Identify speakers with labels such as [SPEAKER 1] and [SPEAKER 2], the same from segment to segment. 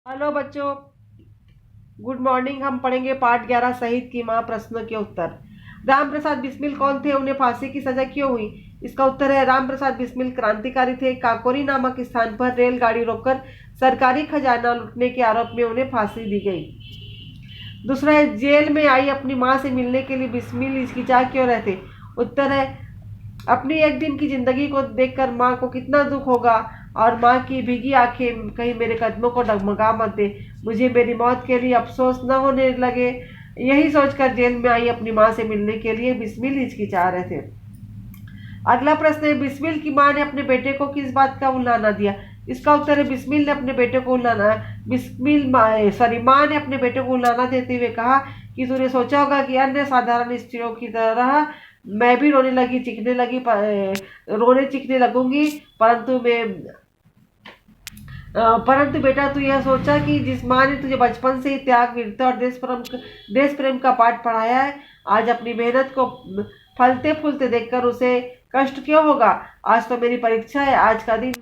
[SPEAKER 1] Hello बच्चों, good morning. हम पढ़ेंगे पाठ 11 शहीद की मां, प्रश्नों के उत्तर। राम प्रसाद बिस्मिल कौन थे? उन्हें फांसी की सजा क्यों हुई? इसका उत्तर है राम प्रसाद बिस्मिल क्रांतिकारी थे। काकोरी नामक स्थान पर रेलगाड़ी रोककर सरकारी खजाना लूटने के आरोप में उन्हें फांसी दी गई। दूसरा है जेल में आई अपनी मां से मिलने के लिए बिस्मिल हिचकिचा क्यों रहते? उत्तर है अपनी एक दिन की जिंदगी को देखकर माँ को कितना दुख होगा, और माँ की भीगी आंखें कहीं मेरे कदमों को डगमगा मत दे, मुझे मेरी मौत के लिए अफसोस न होने लगे। यही सोचकर जेल में आई अपनी माँ से मिलने के लिए बिस्मिल हिचकिचा रहे थे। अगला प्रश्न है बिस्मिल की माँ ने अपने बेटे को किस बात का उल्लाना दिया? इसका उत्तर है बिस्मिल ने अपने बेटे को उल्लाना माँ ने अपने बेटे को उल्लाना देते हुए कहा कि तूने सोचा होगा कि अन्य साधारण स्त्रियों की तरह मैं भी रोने चीखने लगूंगी, परंतु बेटा तू यह सोचा कि जिस माँ ने तुझे बचपन से ही त्याग, वीरता और देश प्रेम का पाठ पढ़ाया है, आज अपनी मेहनत को फलते फूलते देखकर उसे कष्ट क्यों होगा? आज तो मेरी परीक्षा है, आज का दिन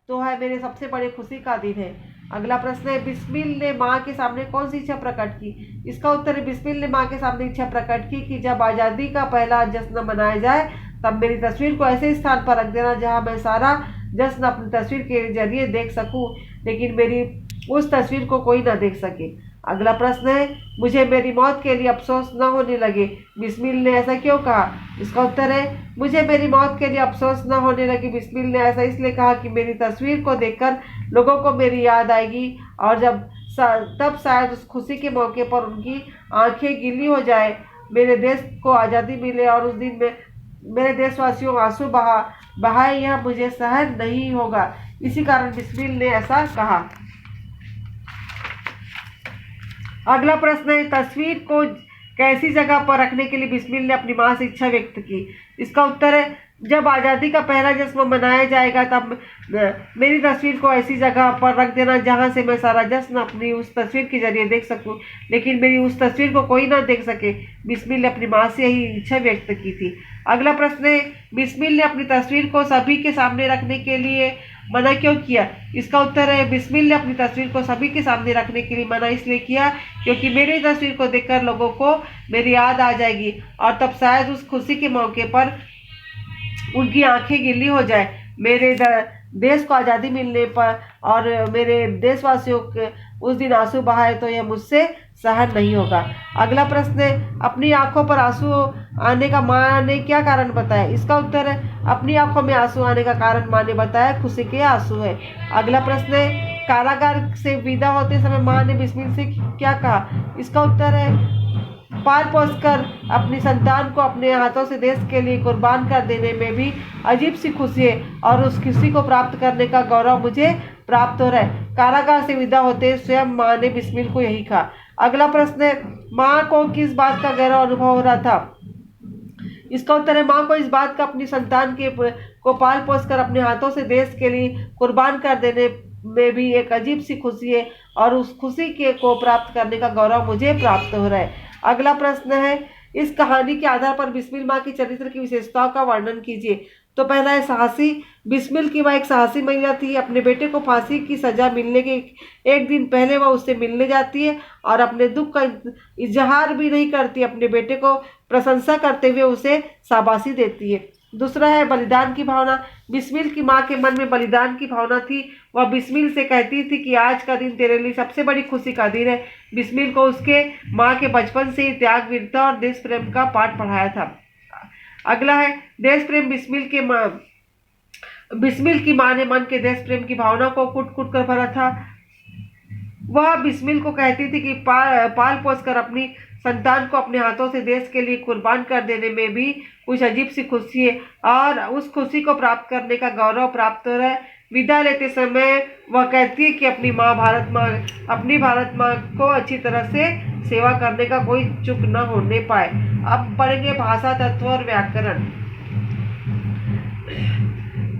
[SPEAKER 1] तो है मेरे सबसे बड़े खुशी का दिन है। अगला प्रश्न है बिस्मिल ने माँ के सामने कौन सी इच्छा प्रकट की? इसका उत्तर है बिस्मिल ने माँ के सामने इच्छा प्रकट की कि जब आज़ादी का पहला जश्न मनाया जाए तब मेरी तस्वीर को ऐसे स्थान पर रख देना जहाँ मैं सारा जश्न अपनी तस्वीर के जरिए देख सकूं, लेकिन मेरी उस तस्वीर को कोई ना देख सके। अगला प्रश्न है मुझे मेरी मौत के लिए अफसोस न होने लगे, बिस्मिल ने ऐसा क्यों कहा? इसका उत्तर है मुझे मेरी मौत के लिए अफसोस न होने लगे, बिस्मिल ने ऐसा इसलिए कहा कि मेरी तस्वीर को देखकर लोगों को मेरी याद आएगी, और तब शायद उस खुशी के मौके पर उनकी आंखें गीली हो जाए, मेरे देश को आज़ादी मिले और उस दिन में मेरे देशवासियों आंसू बहाए, यह मुझे सहन नहीं होगा। इसी कारण बिस्मिल ने ऐसा कहा। अगला प्रश्न है तस्वीर को कैसी जगह पर रखने के लिए बिस्मिल ने अपनी मां से इच्छा व्यक्त की? इसका उत्तर है जब आज़ादी का पहला जश्न मनाया जाएगा तब मेरी तस्वीर को ऐसी जगह पर रख देना जहां से मैं सारा जश्न अपनी उस तस्वीर के जरिए देख सकूं, लेकिन मेरी उस तस्वीर को कोई ना देख सके। बिस्मिल ने अपनी मां से यही इच्छा व्यक्त की थी। अगला प्रश्न है बिस्मिल ने अपनी तस्वीर को सभी के सामने रखने के लिए मना क्यों किया? इसका उत्तर है बिस्मिल ने अपनी तस्वीर को सभी के सामने रखने के लिए मना इसलिए किया क्योंकि मेरी तस्वीर को देखकर लोगों को मेरी याद आ जाएगी, और तब शायद उस खुशी के मौके पर उनकी आंखें गीली हो जाए, मेरे देश को आज़ादी मिलने पर और मेरे देशवासियों के उस दिन आंसू बहाए तो यह मुझसे सहन नहीं होगा। अगला प्रश्न है अपनी आंखों पर आंसू आने का माँ ने क्या कारण बताया? इसका उत्तर है अपनी आंखों में आंसू आने का कारण माँ ने बताया खुशी के आंसू है। अगला प्रश्न है कारागार से विदा होते समय माँ ने बिस्मिल से क्या कहा? इसका उत्तर है पाल पोसकर अपनी संतान को अपने हाथों से देश के लिए कुर्बान कर देने में भी अजीब सी खुशी है, और उस खुशी को प्राप्त करने का गौरव मुझे प्राप्त हो रहा है। कारागार से विदा होते स्वयं माँ ने बिस्मिल को यही कहा। अगला प्रश्न है माँ को किस बात का गहरा अनुभव हो रहा था? इसका उत्तर है माँ को इस बात का अपनी संतान को पाल पोस कर अपने हाथों से देश के लिए कुर्बान कर देने में भी एक अजीब सी खुशी है, और उस खुशी को प्राप्त करने का गौरव मुझे प्राप्त हो रहा है। अगला प्रश्न है इस कहानी के आधार पर बिस्मिल माँ की चरित्र की विशेषताओं का वर्णन कीजिए। तो पहला है साहसी। बिस्मिल की माँ एक साहसी महिला थी। अपने बेटे को फांसी की सजा मिलने के एक दिन पहले वह उससे मिलने जाती है और अपने दुख का इजहार भी नहीं करती, अपने बेटे को प्रशंसा करते हुए उसे शाबाशी देती है। दूसरा है बलिदान की भावना। बिस्मिल की माँ के मन में बलिदान की भावना थी। वह बिस्मिल से कहती थी कि आज का दिन तेरे लिए सबसे बड़ी खुशी का दिन है। बिस्मिल को उसके माँ के बचपन से ही त्याग, वीरता और देश प्रेम का पाठ पढ़ाया था। अगला है देश प्रेम। बिस्मिल की माँ ने मन के देश प्रेम की भावना को कुट कुट कर भरा था। वह बिस्मिल को कहती थी कि पाल पोस कर अपनी संतान को अपने हाथों से देश के लिए कुर्बान कर देने में भी कुछ अजीब सी खुशी है, और उस खुशी को प्राप्त करने का गौरव प्राप्त हो रहा है। विदा लेते समय वह कहती है कि अपनी भारत माँ को अच्छी तरह से सेवा करने का कोई चूक न होने पाए। अब पढ़ेंगे भाषा, तत्व और व्याकरण।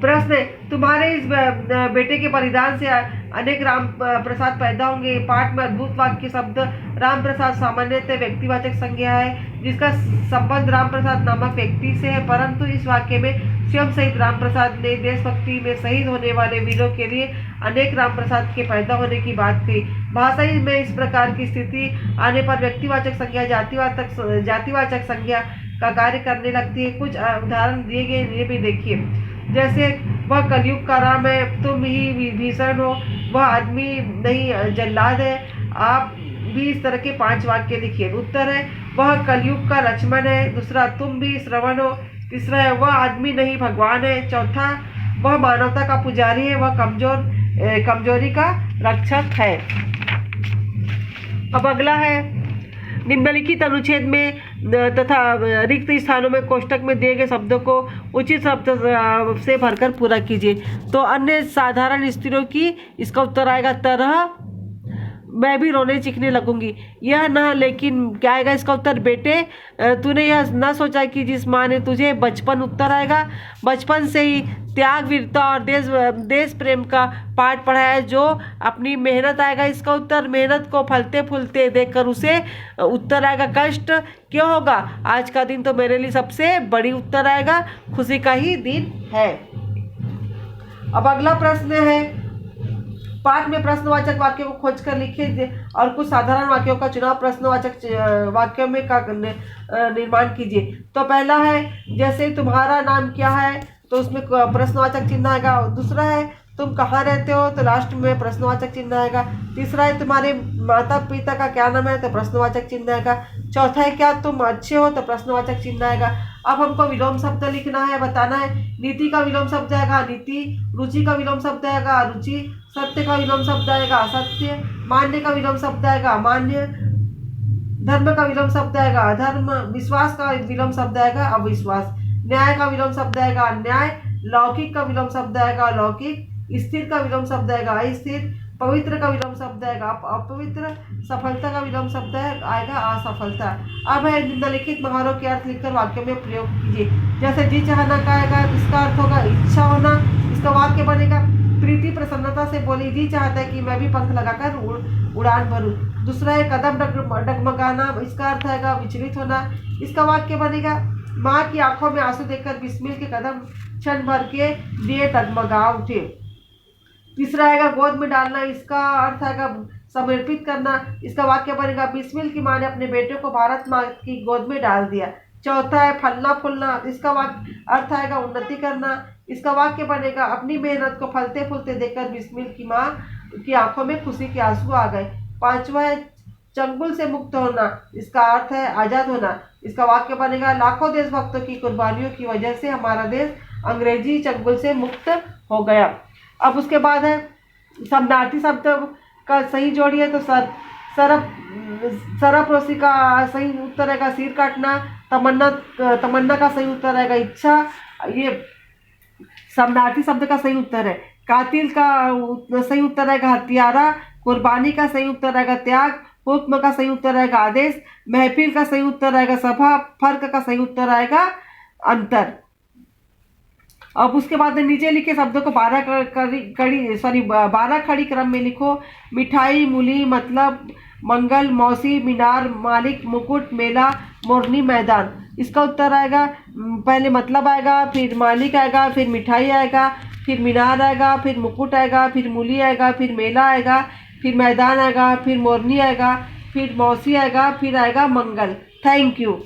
[SPEAKER 1] प्रश्न है तुम्हारे इस बेटे के बलिदान से अनेक राम प्रसाद पैदा होंगे। पाठ में अद्भुत वाक्य शब्द राम प्रसाद सामान्यतः व्यक्तिवाचक संज्ञा है जिसका संबंध राम प्रसाद नामक व्यक्ति से है, परंतु इस वाक्य में स्वयं शहीद राम प्रसाद ने देशभक्ति में शहीद होने वाले वीरों के लिए अनेक राम प्रसाद के पैदा होने की बात कही। भाषा ही में इस प्रकार की स्थिति आने पर व्यक्तिवाचक संज्ञा जातिवाचक संज्ञा का कार्य करने लगती है। कुछ उदाहरण दिए गए, ये भी देखिए। जैसे वह कलयुग का राम है, तुम ही विभीषण हो, वह आदमी नहीं जल्लाद है। आप भी इस तरह के 5 वाक्य लिखिए। उत्तर है वह कलयुग का लक्ष्मण है। दूसरा, तुम भी श्रवण हो। तीसरा है वह आदमी नहीं भगवान है। चौथा, वह मानवता का पुजारी है, वह कमजोरी का रक्षक है। अब अगला है, निम्नलिखित अनुच्छेद में तथा रिक्त स्थानों में कोष्टक में दिए गए शब्दों को उचित शब्द से भरकर पूरा कीजिए। तो अन्य साधारण स्त्रियों की, इसका उत्तर आएगा तरह मैं भी रोने चीखने लगूंगी। यह न, लेकिन क्या आएगा इसका उत्तर? बेटे तूने यह न सोचा कि जिस माँ ने तुझे बचपन, उत्तर आएगा बचपन से ही त्याग, वीरता और देश प्रेम का पाठ पढ़ाया है, जो अपनी मेहनत आएगा इसका उत्तर। मेहनत को फलते फूलते देखकर उसे, उत्तर आएगा कष्ट क्यों होगा? आज का दिन तो मेरे लिए सबसे बड़ी, उत्तर आएगा खुशी का ही दिन है। अब अगला प्रश्न है, पाठ में प्रश्नवाचक वाक्यों को खोजकर लिखिए और कुछ साधारण वाक्यों का चुनाव प्रश्नवाचक वाक्यों में का निर्माण कीजिए। तो पहला है, जैसे तुम्हारा नाम क्या है, तो उसमें प्रश्नवाचक चिन्ह आएगा। दूसरा है, तुम कहाँ रहते हो, तो लास्ट में प्रश्नवाचक चिन्ह आएगा। तीसरा है, तुम्हारे माता पिता का क्या नाम है, तो प्रश्नवाचक चिन्ह आएगा। चौथा है, क्या तुम अच्छे हो, तो प्रश्नवाचक चिन्ह आएगा। अब हमको विलोम शब्द लिखना है, बताना है। नीति का विलोम शब्द आएगा नीति, रुचि का विलोम शब्द आएगा रुचि, सत्य का विलोम शब्द आएगा असत्य, मान्य का विलोम शब्द आएगा अमान्य, धर्म का विलोम शब्द आएगा अधर्म, विश्वास का विलोम शब्द आएगा अविश्वास, न्याय का विलोम शब्द आएगा अन्याय, लौकिक का विलोम शब्द आएगा अलौकिक, स्थिर का विलोम शब्द आएगा अस्थिर, पवित्र का विलोम शब्द आएगा अपवित्र, सफलता का विलोम शब्द आएगा असफलता। अब है, निम्नलिखित महावरों के अर्थ लिखकर वाक्य में प्रयोग कीजिए। जैसे जी चाहना का आएगा, इसका अर्थ होगा इच्छा होना। इसका वाक्य बनेगा, प्रीति प्रसन्नता से बोली, जी चाहता है कि मैं भी पंख लगाकर उड़ान भरूं। दूसरा है, कदम डगमगाना, इसका अर्थ आएगा विचलित होना। इसका वाक्य बनेगा, माँ की आंखों में आंसू देखकर बिस्मिल के कदम क्षण भर के लिए डगमगा उठे। तीसरा आएगा, गोद में डालना, इसका अर्थ आएगा समर्पित करना। इसका वाक्य बनेगा, बिस्मिल की माँ ने अपने बेटे को भारत माँ की गोद में डाल दिया। चौथा है, फलना फूलना, इसका अर्थ आएगा उन्नति करना। इसका वाक्य बनेगा, अपनी मेहनत को फलते फूलते देखकर बिस्मिल की माँ की आंखों में खुशी के आंसू आ गए। पांचवा है, चंगुल से मुक्त होना, इसका अर्थ है आजाद होना। इसका वाक्य बनेगा, लाखों देशभक्तों की कुर्बानियों की वजह से हमारा देश अंग्रेजी चंगुल से मुक्त हो गया। अब उसके बाद है, शब्दार्थी शब्द का सही जोड़िए। तो सरफरोशी का सही उत्तर रहेगा सिर काटना, तमन्ना का सही उत्तर रहेगा इच्छा, ये शब्दार्थी शब्द का सही उत्तर है। कातिल का सही उत्तर रहेगा हत्यारा, कुर्बानी का सही उत्तर रहेगा त्याग, हुक्म का सही उत्तर रहेगा आदेश, महफिल का सही उत्तर रहेगा सभा, फर्क का सही उत्तर आएगा अंतर। अब उसके बाद नीचे लिखे शब्दों को 12 खड़ी क्रम में लिखो। मिठाई, मूली, मतलब, मंगल, मौसी, मीनार, मालिक, मुकुट, मेला, मोरनी, मैदान। इसका उत्तर आएगा, पहले मतलब आएगा, फिर मालिक आएगा, फिर मिठाई आएगा, फिर मीनार आएगा, फिर मुकुट आएगा, फिर मूली आएगा, फिर मेला आएगा, फिर मैदान आएगा, फिर मोरनी आएगा, फिर मौसी आएगा, फिर आएगा मंगल। Thank you.